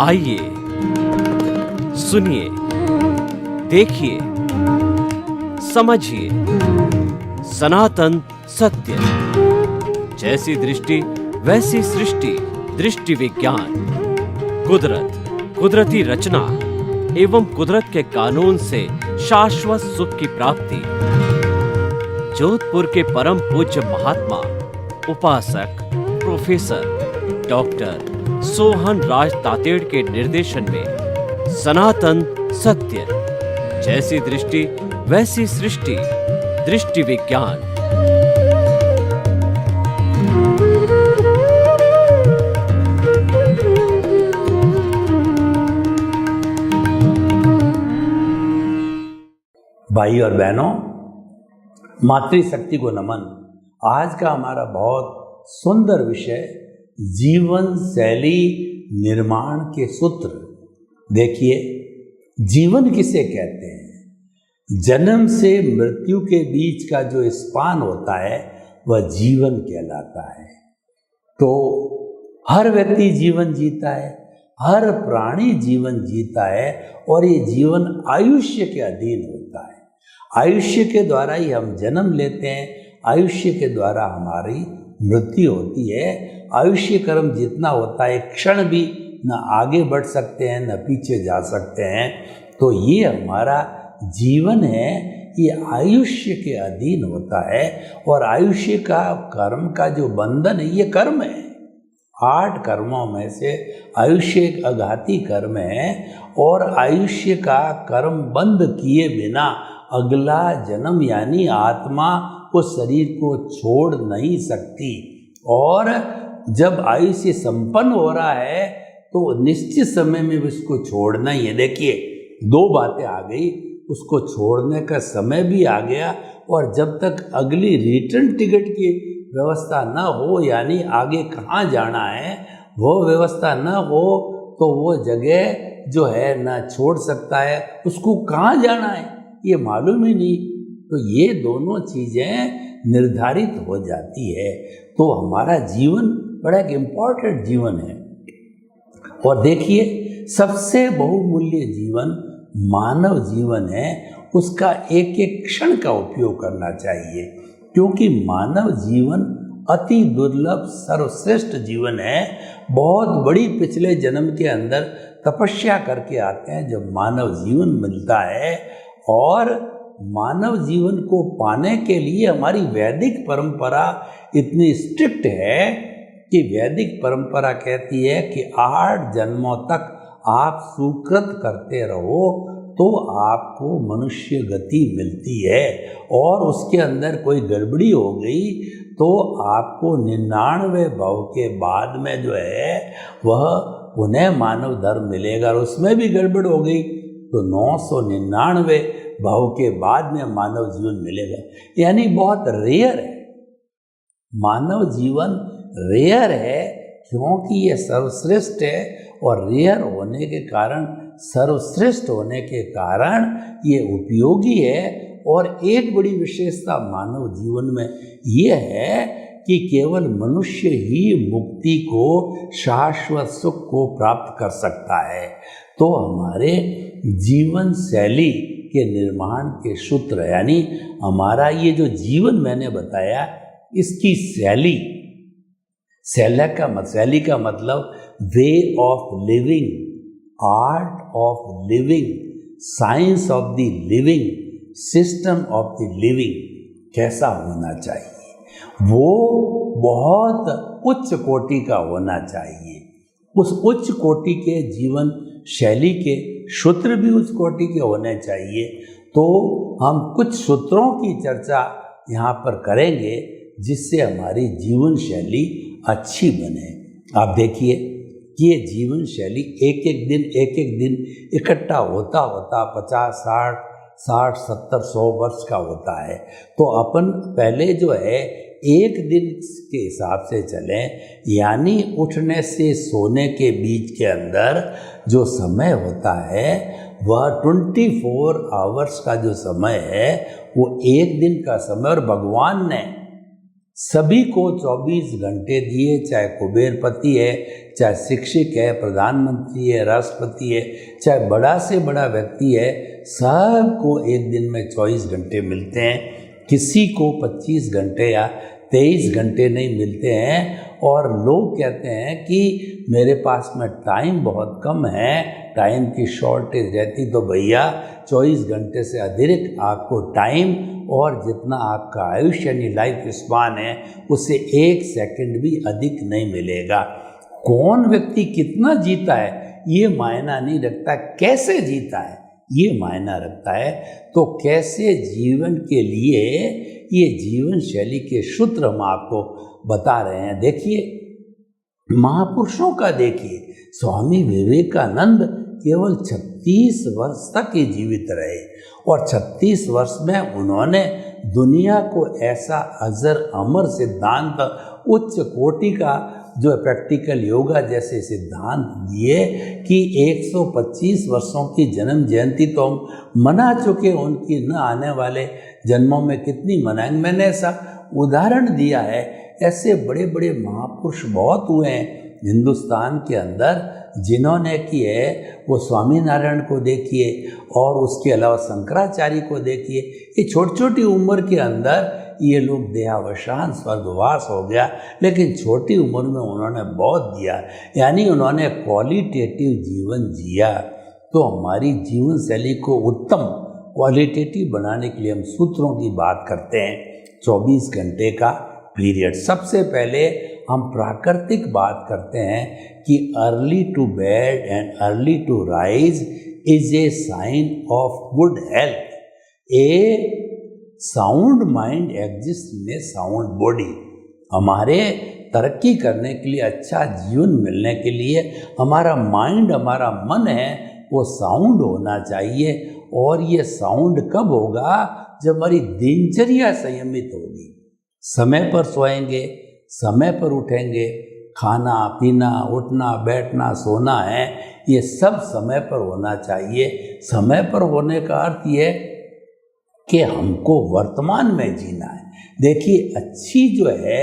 आइए, सुनिए, देखिए, समझिए सनातन सत्य। जैसी दृष्टि वैसी सृष्टि, दृष्टि विज्ञान। कुदरत, कुदरती रचना एवं कुदरत के कानून से शाश्वत सुख की प्राप्ति। जोधपुर के परम पूज्य महात्मा उपासक प्रोफेसर डॉक्टर सोहन राज तातेड़ के निर्देशन में सनातन सत्य। जैसी दृष्टि वैसी सृष्टि, दृष्टि विज्ञान। भाई और बहनों, मातृशक्ति को नमन। आज का हमारा बहुत सुंदर विषय जीवन शैली निर्माण के सूत्र। देखिए, जीवन किसे कहते हैं? जन्म से मृत्यु के बीच का जो स्पान होता है वह जीवन कहलाता है। तो हर व्यक्ति जीवन जीता है, हर प्राणी जीवन जीता है और ये जीवन आयुष्य के अधीन होता है। आयुष्य के द्वारा ही हम जन्म लेते हैं, आयुष्य के द्वारा हमारी मृत्यु होती है। आयुष्य कर्म जितना होता है, क्षण भी न आगे बढ़ सकते हैं न पीछे जा सकते हैं। तो ये हमारा जीवन है, ये आयुष्य के अधीन होता है। और आयुष्य का कर्म का जो बंधन है, ये कर्म है। 8 कर्मों में से आयुष्य एक आघाती कर्म है और आयुष्य का कर्म बंद किए बिना अगला जन्म यानी आत्मा उस शरीर को छोड़ नहीं सकती। और जब आयुष्य संपन्न हो रहा है तो निश्चित समय में उसको छोड़ना ही है। देखिए, 2 बातें आ गई, उसको छोड़ने का समय भी आ गया और जब तक अगली रिटर्न टिकट की व्यवस्था न हो, यानी आगे कहाँ जाना है वो व्यवस्था न हो, तो वो जगह जो है ना छोड़ सकता है, उसको कहाँ जाना है ये मालूम ही नहीं। तो ये दोनों चीज़ें निर्धारित हो जाती है। तो हमारा जीवन बड़ा एक इम्पॉर्टेंट जीवन है। और देखिए, सबसे बहुमूल्य जीवन मानव जीवन है। उसका एक एक क्षण का उपयोग करना चाहिए, क्योंकि मानव जीवन अति दुर्लभ सर्वश्रेष्ठ जीवन है। बहुत बड़ी पिछले जन्म के अंदर तपस्या करके आते हैं जब मानव जीवन मिलता है। और मानव जीवन को पाने के लिए हमारी वैदिक परंपरा इतनी स्ट्रिक्ट है कि वैदिक परंपरा कहती है कि 8 जन्मों तक आप सुकृत करते रहो तो आपको मनुष्य गति मिलती है। और उसके अंदर कोई गड़बड़ी हो गई तो आपको 99 भव के बाद में जो है वह पुनः मानव धर्म मिलेगा। और उसमें भी गड़बड़ हो गई तो 999 भाव के बाद में मानव जीवन मिलेगा। यानी बहुत रेयर है, मानव जीवन रेयर है, क्योंकि ये सर्वश्रेष्ठ है। और रेयर होने के कारण, सर्वश्रेष्ठ होने के कारण ये उपयोगी है। और एक बड़ी विशेषता मानव जीवन में ये है कि केवल मनुष्य ही मुक्ति को, शाश्वत सुख को प्राप्त कर सकता है। तो हमारे जीवन शैली के निर्माण के सूत्र, यानी हमारा ये जो जीवन मैंने बताया, इसकी शैली, शैली का मतलब way of living, art of living, science of the living, system of the living कैसा होना चाहिए, वो बहुत उच्च कोटि का होना चाहिए। उस उच्च कोटि के जीवन शैली के सूत्र भी उच्च कोटि के होने चाहिए। तो हम कुछ सूत्रों की चर्चा यहाँ पर करेंगे जिससे हमारी जीवन शैली अच्छी बने। आप देखिए कि ये जीवन शैली एक एक दिन इकट्ठा होता 50, 60, 70, 100 वर्ष का होता है। तो अपन पहले जो है एक दिन के हिसाब से चलें, यानी उठने से सोने के बीच के अंदर जो समय होता है वह 24 आवर्स का जो समय है वो एक दिन का समय। और भगवान ने सभी को 24 घंटे दिए, चाहे कुबेरपति है, चाहे शिक्षक है, प्रधानमंत्री है, राष्ट्रपति है, चाहे बड़ा से बड़ा व्यक्ति है, सबको एक दिन में 24 घंटे मिलते हैं। किसी को 25 घंटे या 23 घंटे नहीं मिलते हैं। और लोग कहते हैं कि मेरे पास में टाइम बहुत कम है, टाइम की शॉर्टेज रहती, तो भैया 24 घंटे से अतिरिक्त आपको टाइम और जितना आपका आयुष्य यानी लाइफ स्पान है उससे 1 सेकंड भी अधिक नहीं मिलेगा। कौन व्यक्ति कितना जीता है ये मायना नहीं रखता, कैसे जीता है ये मायना रखता है। तो कैसे जीवन के लिए ये जीवन शैली के सूत्र हम आपको बता रहे हैं। देखिए, महापुरुषों का देखिए, स्वामी विवेकानंद केवल 36 वर्ष तक ही जीवित रहे और 36 वर्ष में उन्होंने दुनिया को ऐसा अजर अमर सिद्धांत, उच्च कोटि का जो प्रैक्टिकल योगा जैसे सिद्धांत दिए कि 125 वर्षों की जन्म जयंती तो हम मना चुके, उनकी न आने वाले जन्मों में कितनी मनाएंगे। मैंने ऐसा उदाहरण दिया है। ऐसे बड़े बड़े महापुरुष बहुत हुए हैं हिंदुस्तान के अंदर जिन्होंने किए। वो स्वामी नारायण को देखिए और उसके अलावा शंकराचार्य को देखिए। ये छोटी छोटी उम्र के अंदर ये लोग देहावसान स्वर्गवास हो गया, लेकिन छोटी उम्र में उन्होंने बहुत दिया, यानी उन्होंने क्वालिटेटिव जीवन जिया। तो हमारी जीवन शैली को उत्तम क्वालिटेटिव बनाने के लिए हम सूत्रों की बात करते हैं। 24 घंटे का पीरियड। सबसे पहले हम प्राकृतिक बात करते हैं कि early to bed and early to rise is a sign of good health. A sound mind exist in a sound body. हमारे तरक्की करने के लिए, अच्छा जीवन मिलने के लिए हमारा माइंड, हमारा मन है वो साउंड होना चाहिए। और ये साउंड कब होगा? जब हमारी दिनचर्या संयमित होगी। समय पर सोएंगे, समय पर उठेंगे, खाना पीना, उठना बैठना, सोना है, ये सब समय पर होना चाहिए। समय पर होने का अर्थ ये कि हमको वर्तमान में जीना है। देखिए, अच्छी जो है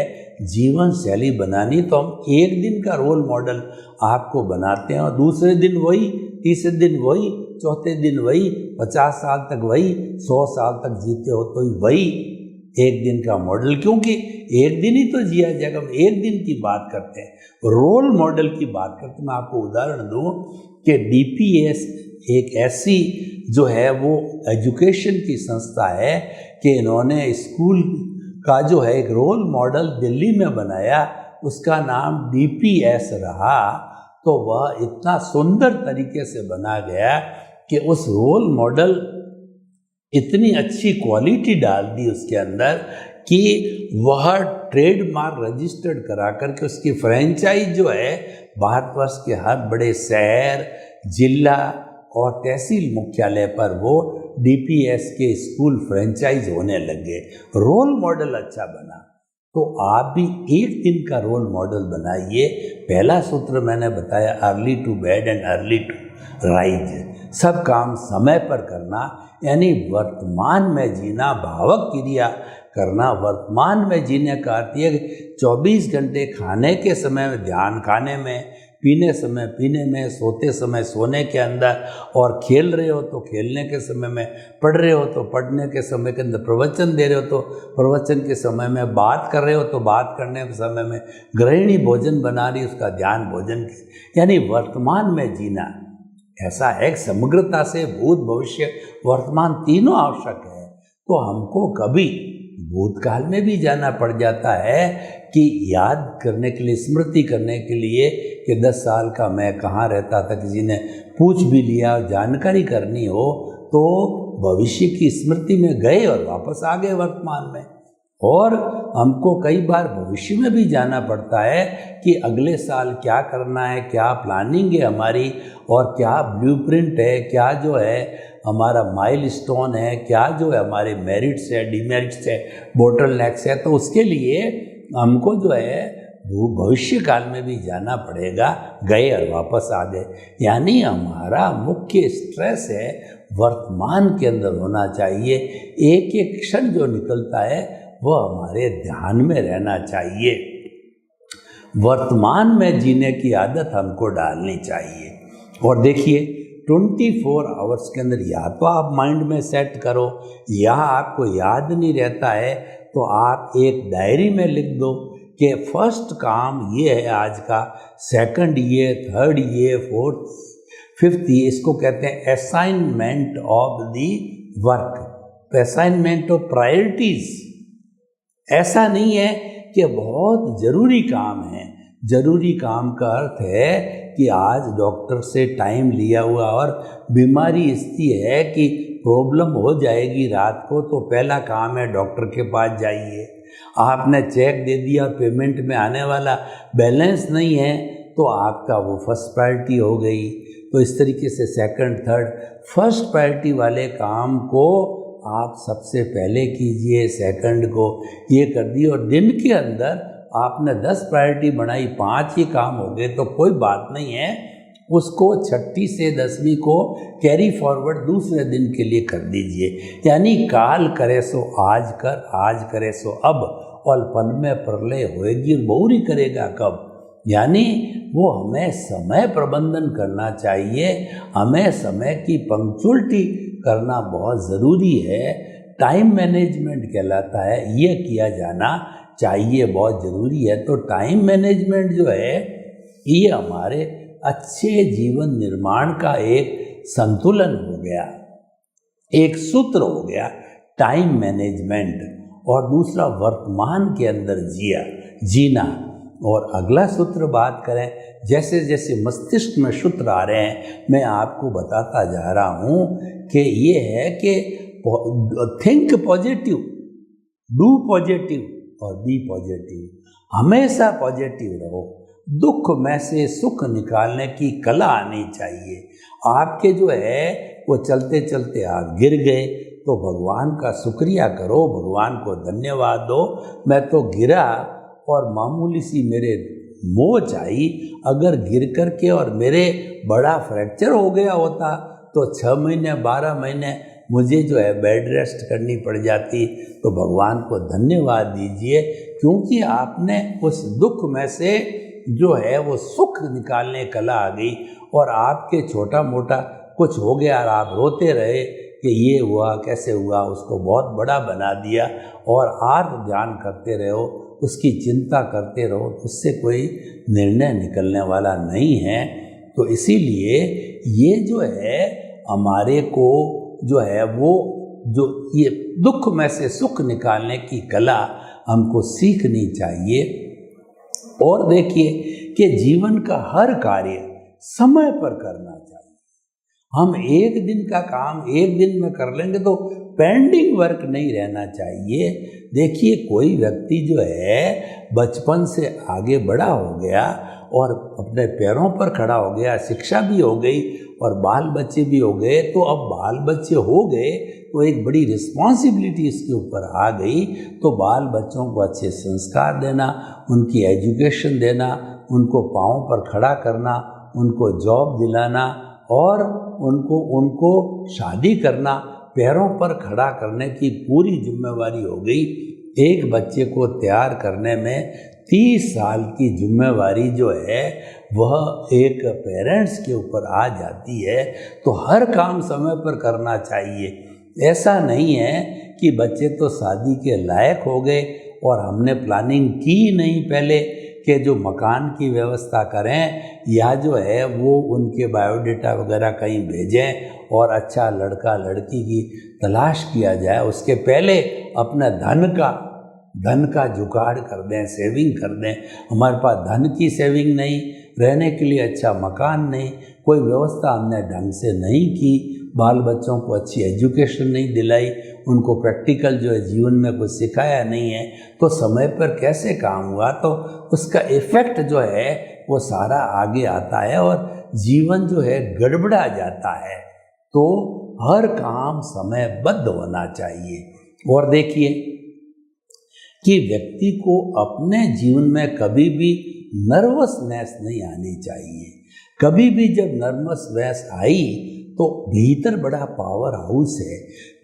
जीवन शैली बनानी तो हम एक दिन का रोल मॉडल आपको बनाते हैं और दूसरे दिन वही, तीसरे दिन वही, चौथे दिन वही, 50 साल तक वही, 100 साल तक जीते हो तो वही एक दिन का मॉडल। क्योंकि एक दिन ही तो जिया जाएगा। हम एक दिन की बात करते हैं, रोल मॉडल की बात करते हैं। मैं आपको उदाहरण दूं कि DPS एक ऐसी जो है वो एजुकेशन की संस्था है कि इन्होंने स्कूल का जो है एक रोल मॉडल दिल्ली में बनाया, उसका नाम DPS रहा। तो वह इतना सुंदर तरीके से बना गया कि उस रोल मॉडल इतनी अच्छी क्वालिटी डाल दी उसके अंदर कि वह ट्रेडमार्क रजिस्टर्ड करा करके उसकी फ्रेंचाइज जो है भारतवर्ष के हर बड़े शहर, जिला और तहसील मुख्यालय पर वो DPS के स्कूल फ्रेंचाइज होने लगे। रोल मॉडल अच्छा बना। तो आप भी एक दिन का रोल मॉडल बनाइए। पहला सूत्र मैंने बताया, early to bed and early to rise. सब काम समय पर करना, यानी वर्तमान में जीना, भावक क्रिया करना। वर्तमान में जीने का अर्थ ये 24 घंटे खाने के समय में ध्यान खाने में, पीने समय पीने में, सोते समय सोने के अंदर, और खेल रहे हो तो खेलने के समय में, पढ़ रहे हो तो पढ़ने के समय के अंदर, प्रवचन दे रहे हो तो प्रवचन के समय में, बात कर रहे हो तो बात करने के समय में, गृहिणी भोजन बना रही उसका ध्यान भोजन की, यानी वर्तमान में जीना। ऐसा है समग्रता से भूत भविष्य वर्तमान तीनों आवश्यक है। तो हमको कभी भूतकाल में भी जाना पड़ जाता है कि याद करने के लिए, स्मृति करने के लिए कि 10 साल का मैं कहाँ रहता था, किसी ने पूछ भी लिया, जानकारी करनी हो तो भविष्य की स्मृति में गए और वापस आ गए वर्तमान में। और हमको कई बार भविष्य में भी जाना पड़ता है कि अगले साल क्या करना है, क्या प्लानिंग है हमारी, और क्या ब्लूप्रिंट है, क्या जो है हमारा माइलस्टोन है, क्या जो है हमारे मेरिट्स है, डिमेरिट्स है, बोटलनेक्स है। तो उसके लिए हमको जो है भविष्य काल में भी जाना पड़ेगा। गए और वापस आ गए, यानी हमारा मुख्य स्ट्रेस है वर्तमान के अंदर होना चाहिए। एक एक क्षण जो निकलता है वह हमारे ध्यान में रहना चाहिए। वर्तमान में जीने की आदत हमको डालनी चाहिए। और देखिए 24 आवर्स के अंदर या तो आप माइंड में सेट करो, या आपको याद नहीं रहता है तो आप एक डायरी में लिख दो कि फर्स्ट काम ये है आज का, सेकंड ये, थर्ड ये, फोर्थ, फिफ्थ ये। इसको कहते हैं assignment of the work, assignment of priorities. ऐसा नहीं है कि बहुत ज़रूरी काम है। ज़रूरी काम का अर्थ है कि आज डॉक्टर से टाइम लिया हुआ और बीमारी इसकी है कि प्रॉब्लम हो जाएगी रात को, तो पहला काम है डॉक्टर के पास जाइए। आपने चेक दे दिया, पेमेंट में आने वाला बैलेंस नहीं है, तो आपका वो फर्स्ट प्रायोरिटी हो गई। तो इस तरीके से सेकंड, थर्ड, फर्स्ट प्रायोरिटी वाले काम को आप सबसे पहले कीजिए, सेकंड को ये कर दिए। और दिन के अंदर आपने 10 प्रायोरिटी बनाई, 5 ही काम हो गए तो कोई बात नहीं है, उसको 6ठी से 10वीं को कैरी फॉरवर्ड दूसरे दिन के लिए कर दीजिए। यानी काल करे सो आज कर, आज करे सो अब, और पल में प्रलय होएगी और बहुरी करेगा कब। यानी वो हमें समय प्रबंधन करना चाहिए, हमें समय की पंक्चुअलिटी करना बहुत ज़रूरी है। टाइम मैनेजमेंट कहलाता है, ये किया जाना चाहिए, बहुत ज़रूरी है। तो टाइम मैनेजमेंट जो है ये हमारे अच्छे जीवन निर्माण का एक संतुलन हो गया, एक सूत्र हो गया टाइम मैनेजमेंट। और दूसरा वर्तमान के अंदर जीना। और अगला सूत्र बात करें, जैसे जैसे मस्तिष्क में सूत्र आ रहे हैं मैं आपको बताता जा रहा हूँ कि ये है कि थिंक पॉजिटिव, डू पॉजिटिव और बी पॉजिटिव। हमेशा पॉजिटिव रहो। दुख में से सुख निकालने की कला आनी चाहिए। आपके जो है वो चलते चलते आप गिर गए तो भगवान का शुक्रिया करो, भगवान को धन्यवाद दो, मैं तो गिरा और मामूली सी मेरे मोच आई। अगर गिर कर के और मेरे बड़ा फ्रैक्चर हो गया होता तो 6 महीने 12 महीने मुझे जो है बेड रेस्ट करनी पड़ जाती। तो भगवान को धन्यवाद दीजिए, क्योंकि आपने उस दुख में से जो है वो सुख निकालने कला आ गई। और आपके छोटा मोटा कुछ हो गया और आप रोते रहे कि ये हुआ कैसे हुआ, उसको बहुत बड़ा बना दिया और आत्म ध्यान करते रहो, उसकी चिंता करते रहो, उससे कोई निर्णय निकलने वाला नहीं है। तो इसीलिए ये जो है हमारे को जो है वो जो ये दुख में से सुख निकालने की कला हमको सीखनी चाहिए। और देखिए कि जीवन का हर कार्य समय पर करना चाहिए। हम एक दिन का काम एक दिन में कर लेंगे तो पेंडिंग वर्क नहीं रहना चाहिए। देखिए कोई व्यक्ति जो है बचपन से आगे बड़ा हो गया और अपने पैरों पर खड़ा हो गया, शिक्षा भी हो गई और बाल बच्चे भी हो गए, तो अब बाल बच्चे हो गए तो एक बड़ी रिस्पॉन्सिबिलिटी इसके ऊपर आ गई। तो बाल बच्चों को अच्छे संस्कार देना, उनकी एजुकेशन देना, उनको पाँव पर खड़ा करना, उनको जॉब दिलाना और उनको शादी करना, पैरों पर खड़ा करने की पूरी जिम्मेवारी हो गई। एक बच्चे को तैयार करने में 30 साल की जिम्मेवारी जो है वह एक पेरेंट्स के ऊपर आ जाती है। तो हर काम समय पर करना चाहिए। ऐसा नहीं है कि बच्चे तो शादी के लायक हो गए और हमने प्लानिंग की नहीं पहले कि जो मकान की व्यवस्था करें या जो है वो उनके बायोडाटा वगैरह कहीं भेजें और अच्छा लड़का लड़की की तलाश किया जाए। उसके पहले अपना धन का जुगाड़ कर दें, सेविंग कर दें। हमारे पास धन की सेविंग नहीं, रहने के लिए अच्छा मकान नहीं, कोई व्यवस्था हमने ढंग से नहीं की, बाल बच्चों को अच्छी एजुकेशन नहीं दिलाई, उनको प्रैक्टिकल जो है जीवन में कुछ सिखाया नहीं है, तो समय पर कैसे काम हुआ, तो उसका इफ़ेक्ट जो है वो सारा आगे आता है और जीवन जो है गड़बड़ा जाता है। तो हर काम समयबद्ध होना चाहिए। और देखिए कि व्यक्ति को अपने जीवन में कभी भी नर्वसनेस नहीं आनी चाहिए। कभी भी जब नर्वसनेस आई तो भीतर बड़ा पावर हाउस है,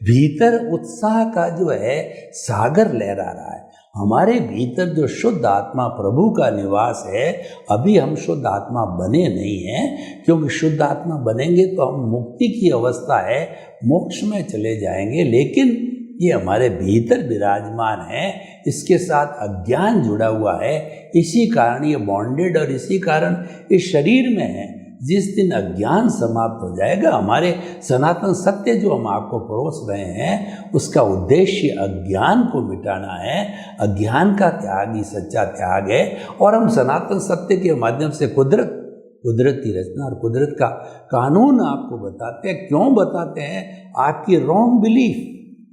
भीतर उत्साह का जो है सागर लहरा रहा है। हमारे भीतर जो शुद्ध आत्मा प्रभु का निवास है, अभी हम शुद्ध आत्मा बने नहीं हैं, क्योंकि शुद्ध आत्मा बनेंगे तो हम मुक्ति की अवस्था है, मोक्ष में चले जाएंगे। लेकिन ये हमारे भीतर विराजमान है, इसके साथ अज्ञान जुड़ा हुआ है, इसी कारण ये बॉन्डेड और इसी कारण इस शरीर में है। जिस दिन अज्ञान समाप्त हो जाएगा, हमारे सनातन सत्य जो हम आपको परोस रहे हैं, उसका उद्देश्य अज्ञान को मिटाना है। अज्ञान का त्याग ही सच्चा त्याग है। और हम सनातन सत्य के माध्यम से कुदरती रचना और कुदरत का कानून आपको बताते हैं। क्यों बताते हैं? आपकी रॉन्ग बिलीफ,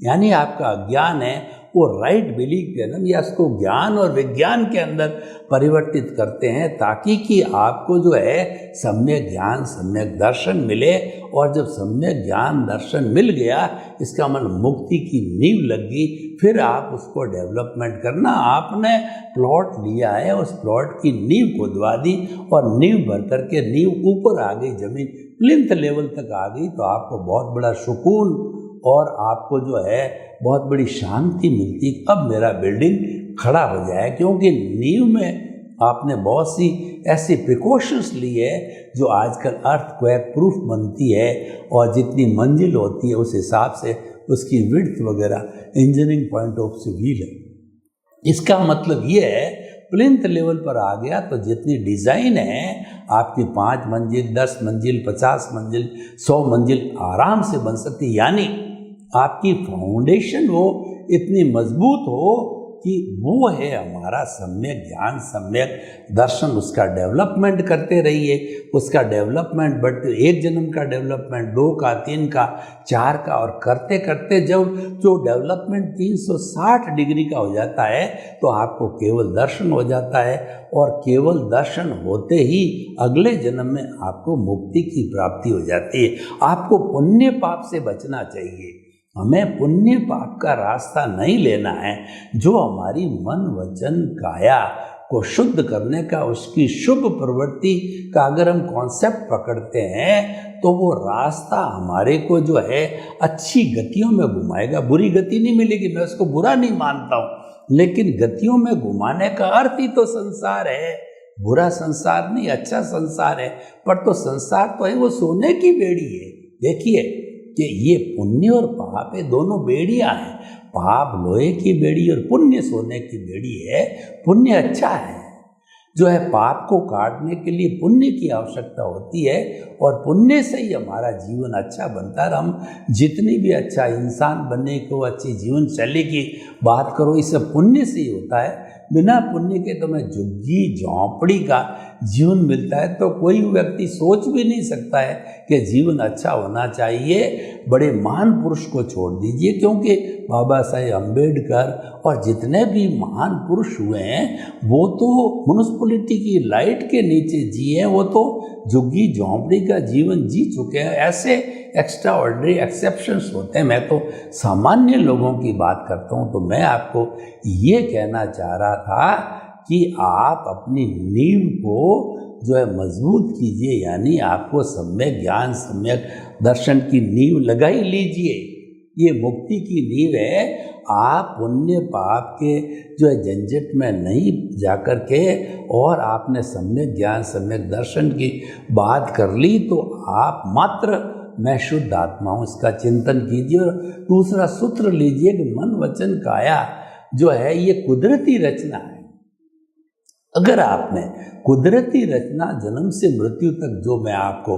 यानी आपका अज्ञान है, वो राइट बिलीफ के अंदर या उसको ज्ञान और विज्ञान के अंदर परिवर्तित करते हैं, ताकि कि आपको जो है सम्यक ज्ञान सम्यक दर्शन मिले। और जब सम्यक ज्ञान दर्शन मिल गया, इसका मतलब मुक्ति की नींव लग गई। फिर आप उसको डेवलपमेंट करना। आपने प्लॉट लिया है, उस प्लॉट की नींव खुदवा दी और नींव भर करके नींव ऊपर आ गई, जमीन प्लिंथ लेवल तक आ गई, तो आपको बहुत बड़ा सुकून और आपको जो है बहुत बड़ी शांति मिलती। अब मेरा बिल्डिंग खड़ा हो जाए, क्योंकि नींव में आपने बहुत सी ऐसी प्रिकॉशंस ली है जो आजकल अर्थक्वेक प्रूफ बनती है, और जितनी मंजिल होती है उस हिसाब से उसकी विड्थ वगैरह engineering point of view wheel है। इसका मतलब ये है, प्लिंथ लेवल पर आ गया तो जितनी डिज़ाइन है आपकी 5 मंजिल 10 मंजिल 50 मंजिल 100 मंजिल आराम से बन सकती। यानी आपकी फाउंडेशन वो इतनी मजबूत हो कि वो है हमारा सम्यक ज्ञान सम्यक दर्शन। उसका डेवलपमेंट करते रहिए, उसका डेवलपमेंट बढ़ते, 1 जन्म का डेवलपमेंट, 2 का, 3 का, 4 का, और करते करते जब जो डेवलपमेंट 360 डिग्री का हो जाता है, तो आपको केवल दर्शन हो जाता है। और केवल दर्शन होते ही अगले जन्म में आपको मुक्ति की प्राप्ति हो जाती है। आपको पुण्य पाप से बचना चाहिए। हमें पुण्य पाप का रास्ता नहीं लेना है। जो हमारी मन वचन काया को शुद्ध करने का, उसकी शुभ प्रवृत्ति का अगर हम कॉन्सेप्ट पकड़ते हैं, तो वो रास्ता हमारे को जो है अच्छी गतियों में घुमाएगा। बुरी गति नहीं मिलेगी, मैं उसको बुरा नहीं मानता हूँ, लेकिन गतियों में घुमाने का अर्थ ही तो संसार है। बुरा संसार नहीं, अच्छा संसार है। पर तो संसार तो है वो सोने की बेड़ी है। देखिए कि ये पुण्य और पाप है, दोनों बेड़ियां हैं। पाप लोहे की बेड़ी और पुण्य सोने की बेड़ी है। पुण्य अच्छा है, जो है पाप को काटने के लिए पुण्य की आवश्यकता होती है, और पुण्य से ही हमारा जीवन अच्छा बनता है। हम जितनी भी अच्छा इंसान बनने को, अच्छी जीवन शैली की बात करो, इसे पुण्य से ही होता है। बिना पुण्य के तो मैं झुग्गी झोंपड़ी का जीवन मिलता है, तो कोई व्यक्ति सोच भी नहीं सकता है कि जीवन अच्छा होना चाहिए। बड़े महान पुरुष को छोड़ दीजिए, क्योंकि बाबा साहेब अम्बेडकर और जितने भी महान पुरुष हुए हैं, वो तो म्युनिसिपैलिटी की लाइट के नीचे जिए, वो तो झुग्गी झोंपड़ी का जीवन जी चुके हैं। ऐसे एक्स्ट्रा ऑर्डिनरी एक्सेप्शंस होते हैं। मैं तो सामान्य लोगों की बात करता हूँ। तो मैं आपको ये कहना चाह रहा था कि आप अपनी नींव को जो है मजबूत कीजिए, यानी आपको सम्यक ज्ञान सम्यक दर्शन की नींव लगा ही लीजिए। ये मुक्ति की नींव है। आप पुण्य पाप के जो है झंझट में नहीं जाकर के, और आपने सम्यक ज्ञान सम्यक दर्शन की बात कर ली, तो आप मात्र मैं शुद्ध आत्मा हूँ इसका चिंतन कीजिए। और दूसरा सूत्र लीजिए कि मन वचन काया जो है ये कुदरती रचना है। अगर आपने कुदरती रचना जन्म से मृत्यु तक, जो मैं आपको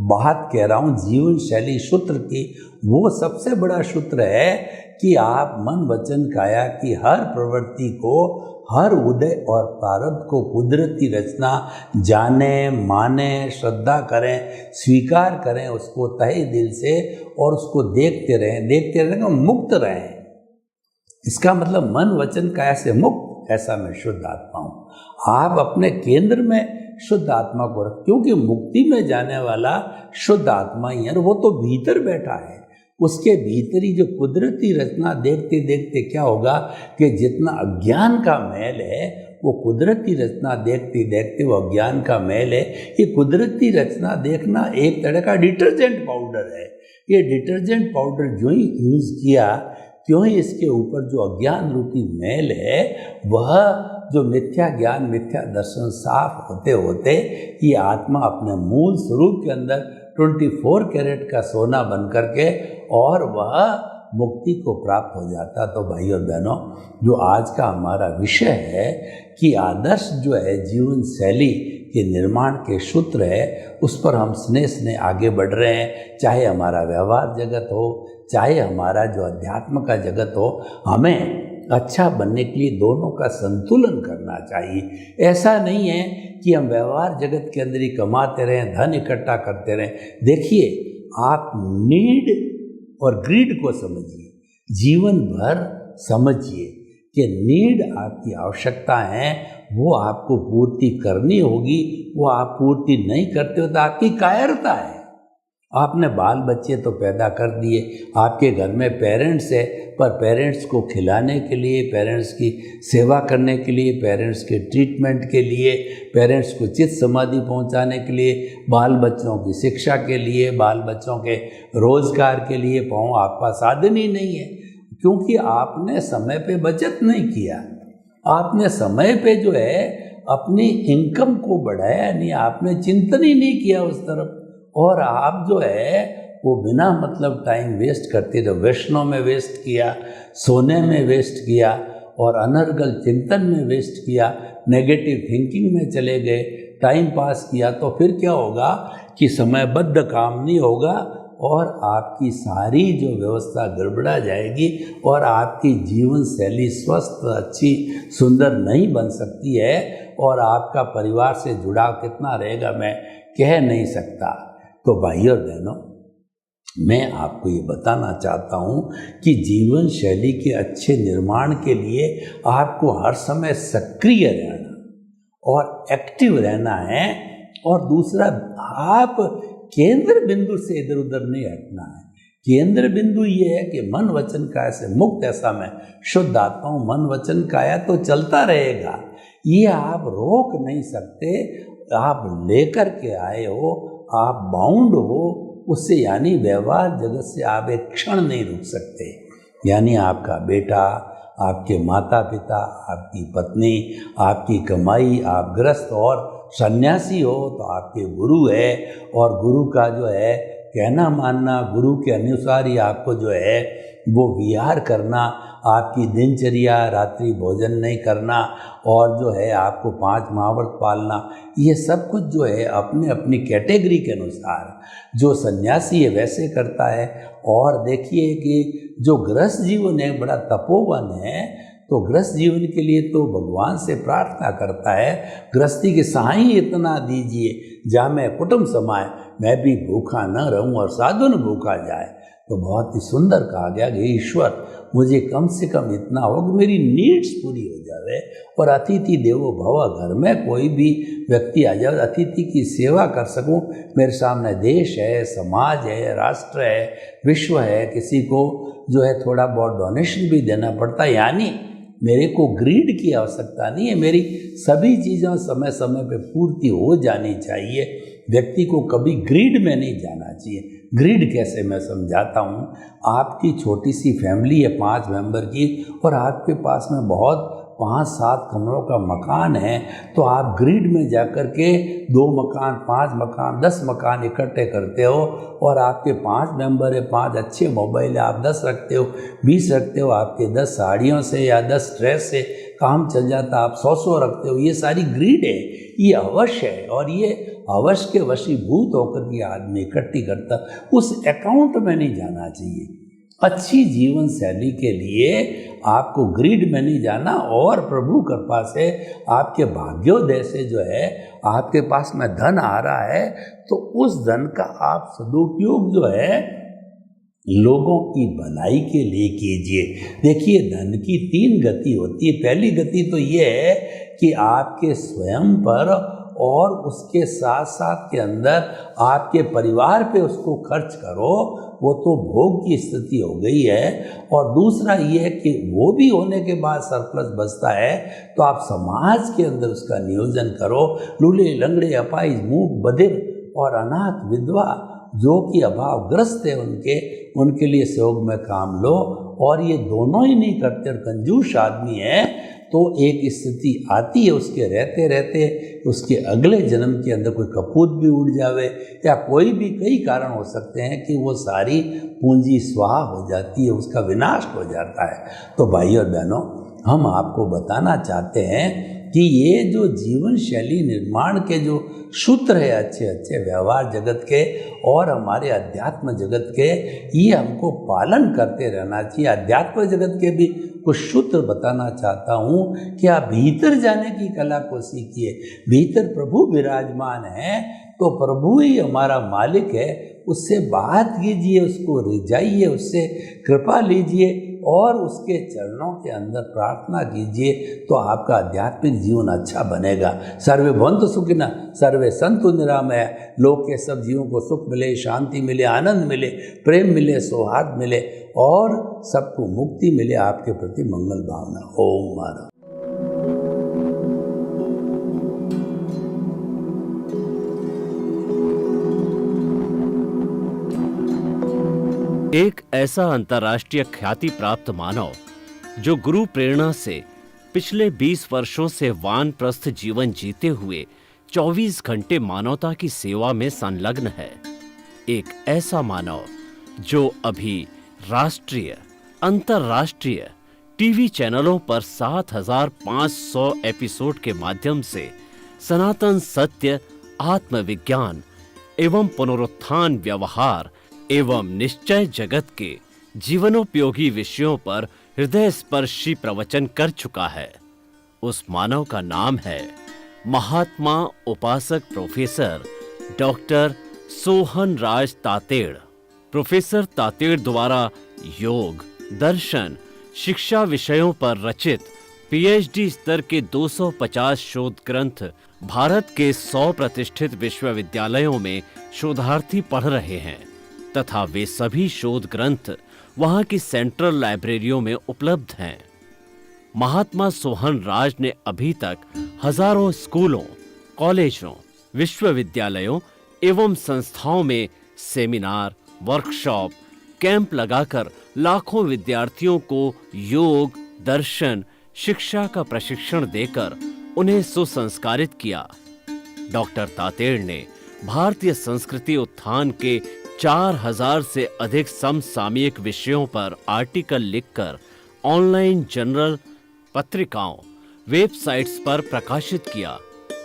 बात कह रहा हूँ जीवन शैली सूत्र की, वो सबसे बड़ा सूत्र है कि आप मन वचन काया की हर प्रवृत्ति को, हर उदय और प्रारब्ध को कुदरती रचना जाने माने, श्रद्धा करें, स्वीकार करें उसको तहे दिल से, और उसको देखते रहें, मुक्त रहें। इसका मतलब मन वचन काया से मुक्त, ऐसा मैं शुद्ध आत्मा हूँ। आप अपने केंद्र में शुद्ध आत्मा को रख, क्योंकि मुक्ति में जाने वाला शुद्ध आत्मा ही है, वो तो भीतर बैठा है। उसके भीतर ही जो कुदरती रचना देखते देखते क्या होगा कि जितना अज्ञान का मैल है वो कुदरती रचना देखते देखते वो अज्ञान का मैल है। ये कुदरती रचना देखना एक तरह का डिटर्जेंट पाउडर है। ये डिटर्जेंट पाउडर जो ही यूज़ किया क्यों ही इसके ऊपर जो अज्ञान रूपी मैल है, वह जो मिथ्या ज्ञान मिथ्या दर्शन साफ होते होते ये आत्मा अपने मूल स्वरूप के अंदर 24 कैरेट का सोना बन करके और वह मुक्ति को प्राप्त हो जाता। तो भाइयों और बहनों, जो आज का हमारा विषय है कि आदर्श जो है जीवन शैली के निर्माण के सूत्र है, उस पर हम स्नेह स्नेह आगे बढ़ रहे हैं। चाहे हमारा व्यवहार जगत हो, चाहे हमारा जो अध्यात्म का जगत हो, हमें अच्छा बनने के लिए दोनों का संतुलन करना चाहिए। ऐसा नहीं है कि हम व्यवहार जगत के अंदर ही कमाते रहें, धन इकट्ठा करते रहें। देखिए, आप नीड और ग्रीड को समझिए, जीवन भर समझिए कि नीड आपकी आवश्यकता है, वो आपको पूर्ति करनी होगी। वो आप पूर्ति नहीं करते हो तो आपकी कायरता है। आपने बाल बच्चे तो पैदा कर दिए, आपके घर में पेरेंट्स है, पर पेरेंट्स को खिलाने के लिए, पेरेंट्स की सेवा करने के लिए, पेरेंट्स के ट्रीटमेंट के लिए, पेरेंट्स को चित्त समाधि पहुंचाने के लिए, बाल बच्चों की शिक्षा के लिए, बाल बच्चों के रोजगार के लिए आपके पास साधन ही नहीं है, क्योंकि आपने समय पे बचत नहीं किया। आपने समय पे जो है अपनी इनकम को बढ़ाया नहीं, आपने चिंतन ही नहीं किया उस तरफ, और आप जो है वो बिना मतलब टाइम वेस्ट करते रहे। वैष्णव में वेस्ट किया, सोने में वेस्ट किया, और अनर्गल चिंतन में वेस्ट किया, नेगेटिव थिंकिंग में चले गए, टाइम पास किया। तो फिर क्या होगा कि समयबद्ध काम नहीं होगा और आपकी सारी जो व्यवस्था गड़बड़ा जाएगी और आपकी जीवन शैली स्वस्थ, अच्छी, सुंदर नहीं बन सकती है। और आपका परिवार से जुड़ाव कितना रहेगा मैं कह नहीं सकता। तो भाइयों और बहनों, मैं आपको ये बताना चाहता हूँ कि जीवन शैली के अच्छे निर्माण के लिए आपको हर समय सक्रिय रहना और एक्टिव रहना है। और दूसरा, आप केंद्र बिंदु से इधर उधर नहीं हटना है। केंद्र बिंदु ये है कि मन वचन काया से मुक्त, ऐसा मैं शुद्ध आत्मा हूँ। मन वचन काया तो चलता रहेगा, ये आप रोक नहीं सकते। आप लेकर के आए हो, आप बाउंड हो उससे, यानी व्यवहार जगत से आप एक क्षण नहीं रुक सकते। यानी आपका बेटा, आपके माता पिता, आपकी पत्नी, आपकी कमाई, आप गृहस्थ और सन्यासी हो तो आपके गुरु है, और गुरु का जो है कहना मानना, गुरु के अनुसार ही आपको जो है वो विहार करना, आपकी दिनचर्या, रात्रि भोजन नहीं करना, और जो है आपको 5 महाव्रत पालना, ये सब कुछ जो है अपने अपनी कैटेगरी के अनुसार जो सन्यासी है वैसे करता है। और देखिए कि जो गृहस्थ जीवन है बड़ा तपोवन है, तो गृहस्थ जीवन के लिए तो भगवान से प्रार्थना करता है, गृहस्थी के सहाय इतना दीजिए जहाँ मैं कुटुंब समाए, मैं भी भूखा न रहूं और साधु न भूखा जाए। तो बहुत ही सुंदर कहा गया कि ईश्वर, मुझे कम से कम इतना हो कि मेरी नीड्स पूरी हो जाए। और अतिथि देवो भव, घर में कोई भी व्यक्ति आ जाए, अतिथि की सेवा कर सकूं। मेरे सामने देश है, समाज है, राष्ट्र है, विश्व है, किसी को जो है थोड़ा बहुत डोनेशन भी देना पड़ता है। यानी मेरे को ग्रीड की आवश्यकता नहीं है, मेरी सभी चीज़ें समय समय पे पूर्ति हो जानी चाहिए। व्यक्ति को कभी ग्रीड में नहीं जाना चाहिए। ग्रीड कैसे, मैं समझाता हूँ। आपकी छोटी सी फैमिली है 5 मेंबर की, और आपके पास में बहुत 5-7 कमरों का मकान है, तो आप ग्रिड में जाकर के 2 मकान, 5 मकान, 10 मकान इकट्ठे करते हो, और आपके 5 मेंबर है, 5 अच्छे मोबाइल आप 10 रखते हो, 20 रखते हो, आपके 10 साड़ियों से या 10 ड्रेस से काम चल जाता, आप 100 रखते हो। ये सारी ग्रीड है, ये अवश्य है, और ये अवश्य के वशीभूत होकर के आदमी इकट्ठी करता, उस अकाउंट में नहीं जाना चाहिए। अच्छी जीवन शैली के लिए आपको ग्रिड में नहीं जाना, और प्रभु कृपा से आपके भाग्योदय से जो है आपके पास में धन आ रहा है, तो उस धन का आप सदुपयोग जो है लोगों की भलाई के लिए कीजिए। देखिए, धन की 3 गति होती है। पहली गति तो ये है कि आपके स्वयं पर और उसके साथ साथ के अंदर आपके परिवार पे उसको खर्च करो, वो तो भोग की स्थिति हो गई है। और दूसरा ये है कि वो भी होने के बाद सरप्लस बचता है तो आप समाज के अंदर उसका नियोजन करो। लूले, लंगड़े, अपाहिज, मूक, बधिर और अनाथ विधवा जो कि अभावग्रस्त है उनके लिए सहयोग में काम लो। और ये दोनों ही नहीं करते और कंजूस आदमी है तो एक स्थिति आती है उसके रहते रहते उसके अगले जन्म के अंदर कोई कपूत भी उड़ जावे या कोई भी कई कारण हो सकते हैं कि वो सारी पूंजी स्वाहा हो जाती है, उसका विनाश हो जाता है। तो भाई और बहनों, हम आपको बताना चाहते हैं कि ये जो जीवन शैली निर्माण के जो सूत्र है अच्छे अच्छे व्यवहार जगत के और हमारे अध्यात्म जगत के, ये हमको पालन करते रहना चाहिए। अध्यात्म जगत के भी कुछ सूत्र बताना चाहता हूँ कि आप भीतर जाने की कला को सीखिए। भीतर प्रभु विराजमान है तो प्रभु ही हमारा मालिक है, उससे बात कीजिए, उसको रिझाइए, उससे कृपा लीजिए और उसके चरणों के अंदर प्रार्थना कीजिए तो आपका आध्यात्मिक जीवन अच्छा बनेगा। सर्वे भवन्तु सुखिनः, सर्वे सन्तु निरामया। लोक के सब जीवों को सुख मिले, शांति मिले, आनंद मिले, प्रेम मिले, सौहार्द मिले और सबको मुक्ति मिले। आपके प्रति मंगल भावना। ओम मारा। एक ऐसा अंतर्राष्ट्रीय ख्याति प्राप्त मानव जो गुरु प्रेरणा से पिछले 20 वर्षों से वानप्रस्थ जीवन जीते हुए 24 घंटे मानवता की सेवा में संलग्न है। एक ऐसा मानव जो अभी राष्ट्रीय, अंतर्राष्ट्रीय टीवी चैनलों पर 7,500 एपिसोड के माध्यम से सनातन सत्य, आत्मविज्ञान एवं पुनरुत्थान व्यवहार एवं निश्चय जगत के जीवनोपयोगी विषयों पर हृदय स्पर्शी प्रवचन कर चुका है। उस मानव का नाम है महात्मा उपासक प्रोफेसर डॉक्टर सोहन राज तातेड़। प्रोफेसर तातेड़ द्वारा योग, दर्शन, शिक्षा विषयों पर रचित पीएचडी स्तर के 250 शोध ग्रंथ भारत के 100 प्रतिष्ठित विश्वविद्यालयों में शोधार्थी पढ़ रहे हैं तथा वे सभी शोध ग्रंथ वहां की सेंट्रल लाइब्रेरियों में उपलब्ध हैं। महात्मा सोहन राज ने अभी तक हजारों स्कूलों, कॉलेजों, विश्वविद्यालयों एवं संस्थाओं में सेमिनार, वर्कशॉप, कैंप लगाकर लाखों विद्यार्थियों को योग, दर्शन, शिक्षा का प्रशिक्षण देकर उन्हें सुसंस्कारित किया। डॉक्टर तातेड़ ने भारतीय संस्कृति उत्थान के 4000 से अधिक समसामयिक विषयों पर आर्टिकल लिखकर ऑनलाइन जर्नल, पत्रिकाओं, वेबसाइट्स पर प्रकाशित किया,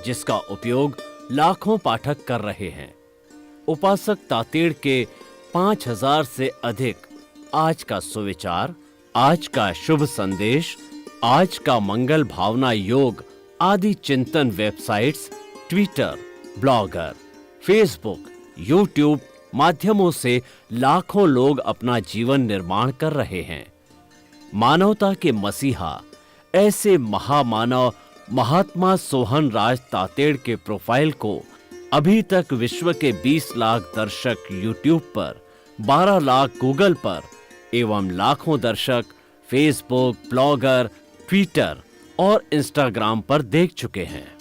जिसका उपयोग लाखों पाठक कर रहे हैं। उपासक तातेड़ के 5000 से अधिक आज का सुविचार, आज का शुभ संदेश, आज का मंगल भावना योग आदि चिंतन websites, Twitter, blogger, Facebook, YouTube माध्यमों से लाखों लोग अपना जीवन निर्माण कर रहे हैं। मानवता के मसीहा ऐसे महामानव महात्मा सोहन राज तातेड़ के प्रोफाइल को अभी तक विश्व के 20 लाख दर्शक यूट्यूब पर, 12 लाख गूगल पर एवं लाखों दर्शक फेसबुक, ब्लॉगर, ट्विटर और इंस्टाग्राम पर देख चुके हैं।